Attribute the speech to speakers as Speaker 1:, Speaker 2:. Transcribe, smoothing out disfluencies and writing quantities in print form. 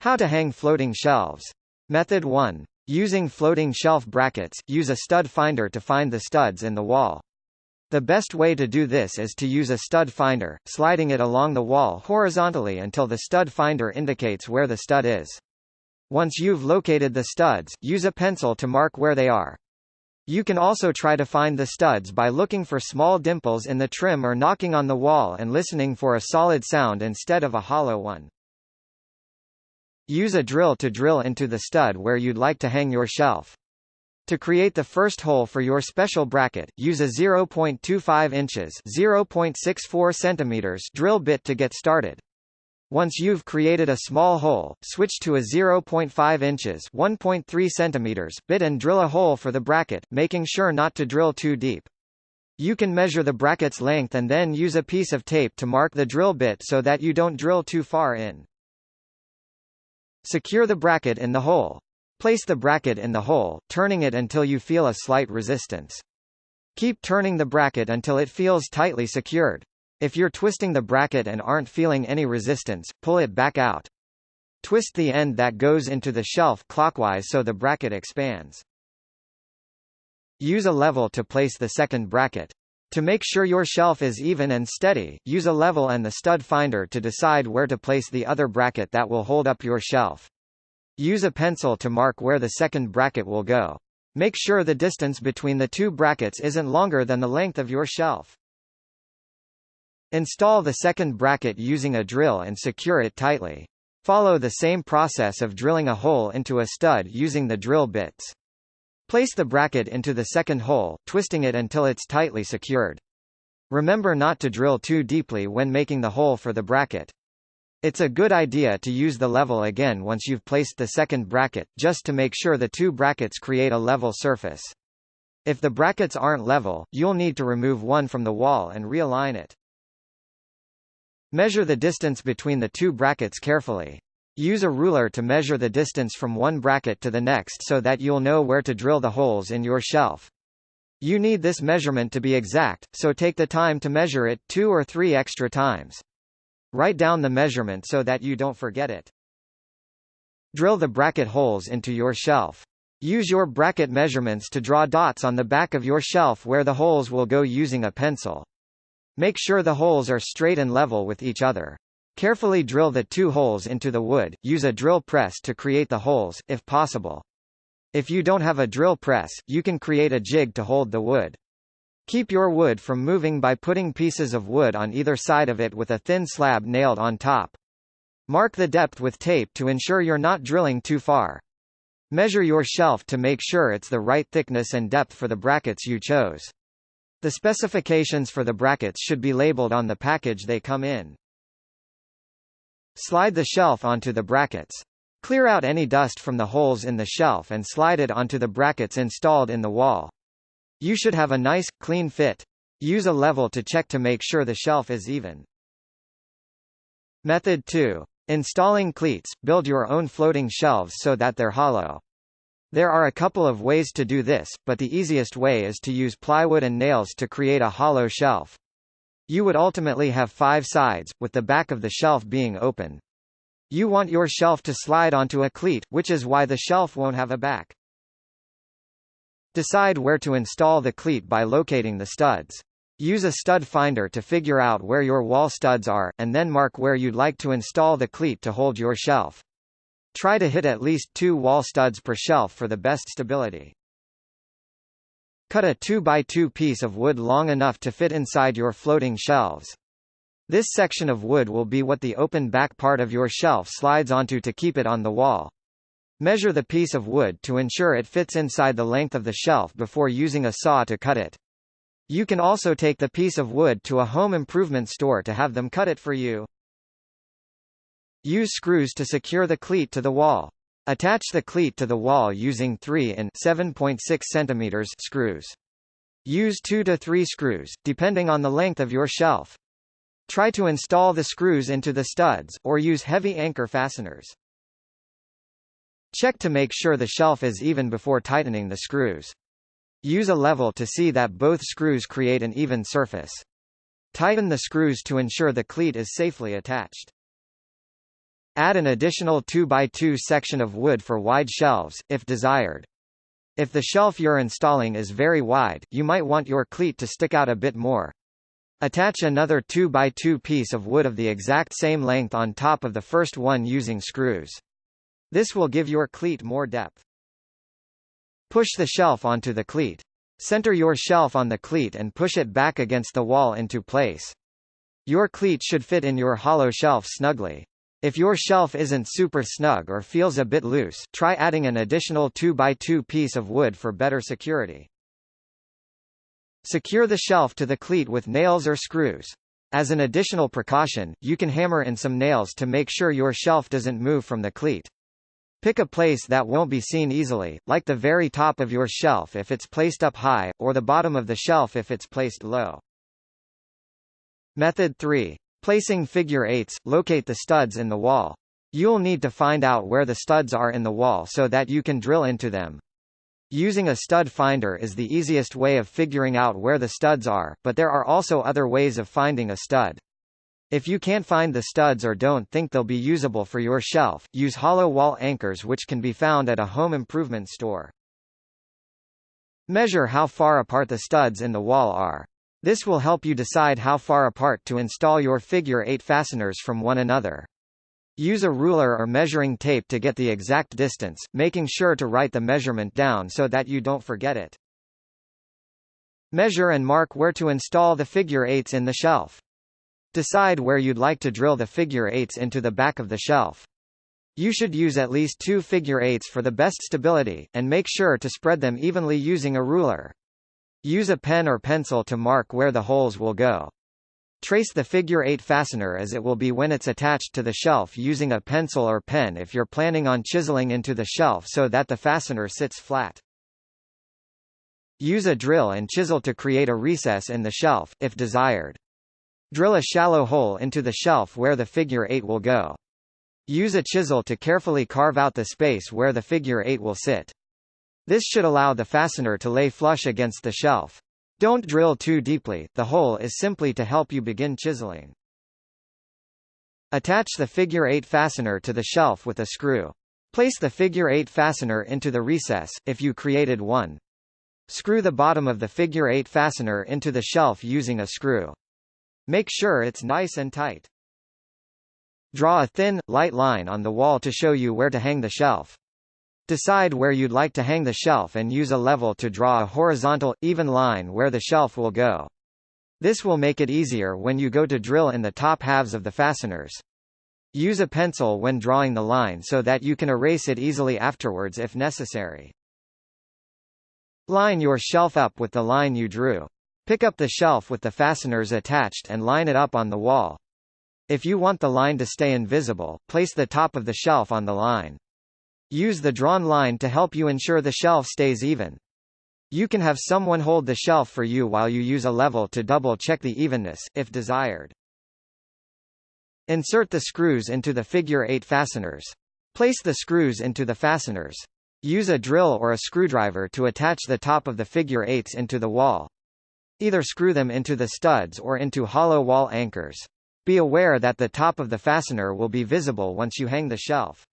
Speaker 1: How to hang floating shelves. Method 1. Using floating shelf brackets, use a stud finder to find the studs in the wall. The best way to do this is to use a stud finder, sliding it along the wall horizontally until the stud finder indicates where the stud is. Once you've located the studs, use a pencil to mark where they are. You can also try to find the studs by looking for small dimples in the trim or knocking on the wall and listening for a solid sound instead of a hollow one. Use a drill to drill into the stud where you'd like to hang your shelf. To create the first hole for your special bracket, use a 0.25 inches (0.64 centimeters) drill bit to get started. Once you've created a small hole, switch to a 0.5 inches (1.3 centimeters) bit and drill a hole for the bracket, making sure not to drill too deep. You can measure the bracket's length and then use a piece of tape to mark the drill bit so that you don't drill too far in. Secure the bracket in the hole. Place the bracket in the hole, turning it until you feel a slight resistance. Keep turning the bracket until it feels tightly secured. If you're twisting the bracket and aren't feeling any resistance, pull it back out. Twist the end that goes into the shelf clockwise so the bracket expands. Use a level to place the second bracket. To make sure your shelf is even and steady, use a level and the stud finder to decide where to place the other bracket that will hold up your shelf. Use a pencil to mark where the second bracket will go. Make sure the distance between the two brackets isn't longer than the length of your shelf. Install the second bracket using a drill and secure it tightly. Follow the same process of drilling a hole into a stud using the drill bits. Place the bracket into the second hole, twisting it until it's tightly secured. Remember not to drill too deeply when making the hole for the bracket. It's a good idea to use the level again once you've placed the second bracket, just to make sure the two brackets create a level surface. If the brackets aren't level, you'll need to remove one from the wall and realign it. Measure the distance between the two brackets carefully. Use a ruler to measure the distance from one bracket to the next so that you'll know where to drill the holes in your shelf. You need this measurement to be exact, so take the time to measure it 2 or 3 extra times. Write down the measurement so that you don't forget it. Drill the bracket holes into your shelf. Use your bracket measurements to draw dots on the back of your shelf where the holes will go using a pencil. Make sure the holes are straight and level with each other. Carefully drill the 2 holes into the wood. Use a drill press to create the holes, if possible. If you don't have a drill press, you can create a jig to hold the wood. Keep your wood from moving by putting pieces of wood on either side of it with a thin slab nailed on top. Mark the depth with tape to ensure you're not drilling too far. Measure your shelf to make sure it's the right thickness and depth for the brackets you chose. The specifications for the brackets should be labeled on the package they come in. Slide the shelf onto the brackets. Clear out any dust from the holes in the shelf and slide it onto the brackets installed in the wall. You should have a nice, clean fit. Use a level to check to make sure the shelf is even. Method 2. Installing cleats. Build your own floating shelves so that they're hollow. There are a couple of ways to do this, but the easiest way is to use plywood and nails to create a hollow shelf. You would ultimately have 5 sides, with the back of the shelf being open. You want your shelf to slide onto a cleat, which is why the shelf won't have a back. Decide where to install the cleat by locating the studs. Use a stud finder to figure out where your wall studs are, and then mark where you'd like to install the cleat to hold your shelf. Try to hit at least 2 wall studs per shelf for the best stability. Cut a 2x2 piece of wood long enough to fit inside your floating shelves. This section of wood will be what the open back part of your shelf slides onto to keep it on the wall. Measure the piece of wood to ensure it fits inside the length of the shelf before using a saw to cut it. You can also take the piece of wood to a home improvement store to have them cut it for you. Use screws to secure the cleat to the wall. Attach the cleat to the wall using 3 in 7.6 cm screws. Use 2 to 3 screws, depending on the length of your shelf. Try to install the screws into the studs, or use heavy anchor fasteners. Check to make sure the shelf is even before tightening the screws. Use a level to see that both screws create an even surface. Tighten the screws to ensure the cleat is safely attached. Add an additional 2x2 section of wood for wide shelves, if desired. If the shelf you're installing is very wide, you might want your cleat to stick out a bit more. Attach another 2x2 piece of wood of the exact same length on top of the first one using screws. This will give your cleat more depth. Push the shelf onto the cleat. Center your shelf on the cleat and push it back against the wall into place. Your cleat should fit in your hollow shelf snugly. If your shelf isn't super snug or feels a bit loose, try adding an additional 2x2 piece of wood for better security. Secure the shelf to the cleat with nails or screws. As an additional precaution, you can hammer in some nails to make sure your shelf doesn't move from the cleat. Pick a place that won't be seen easily, like the very top of your shelf if it's placed up high, or the bottom of the shelf if it's placed low. Method 3. Placing figure eights. Locate the studs in the wall. You'll need to find out where the studs are in the wall so that you can drill into them. Using a stud finder is the easiest way of figuring out where the studs are, but there are also other ways of finding a stud. If you can't find the studs or don't think they'll be usable for your shelf, use hollow wall anchors which can be found at a home improvement store. Measure how far apart the studs in the wall are. This will help you decide how far apart to install your figure eight fasteners from one another. Use a ruler or measuring tape to get the exact distance, making sure to write the measurement down so that you don't forget it. Measure and mark where to install the figure eights in the shelf. Decide where you'd like to drill the figure eights into the back of the shelf. You should use at least 2 figure eights for the best stability, and make sure to spread them evenly using a ruler. Use a pen or pencil to mark where the holes will go. Trace the figure eight fastener as it will be when it's attached to the shelf using a pencil or pen if you're planning on chiseling into the shelf so that the fastener sits flat. Use a drill and chisel to create a recess in the shelf, if desired. Drill a shallow hole into the shelf where the figure eight will go. Use a chisel to carefully carve out the space where the figure eight will sit. This should allow the fastener to lay flush against the shelf. Don't drill too deeply, the hole is simply to help you begin chiseling. Attach the figure eight fastener to the shelf with a screw. Place the figure eight fastener into the recess, if you created one. Screw the bottom of the figure eight fastener into the shelf using a screw. Make sure it's nice and tight. Draw a thin, light line on the wall to show you where to hang the shelf. Decide where you'd like to hang the shelf and use a level to draw a horizontal, even line where the shelf will go. This will make it easier when you go to drill in the top halves of the fasteners. Use a pencil when drawing the line so that you can erase it easily afterwards if necessary. Line your shelf up with the line you drew. Pick up the shelf with the fasteners attached and line it up on the wall. If you want the line to stay invisible, place the top of the shelf on the line. Use the drawn line to help you ensure the shelf stays even. You can have someone hold the shelf for you while you use a level to double-check the evenness, if desired. Insert the screws into the figure eight fasteners. Place the screws into the fasteners. Use a drill or a screwdriver to attach the top of the figure eights into the wall. Either screw them into the studs or into hollow wall anchors. Be aware that the top of the fastener will be visible once you hang the shelf.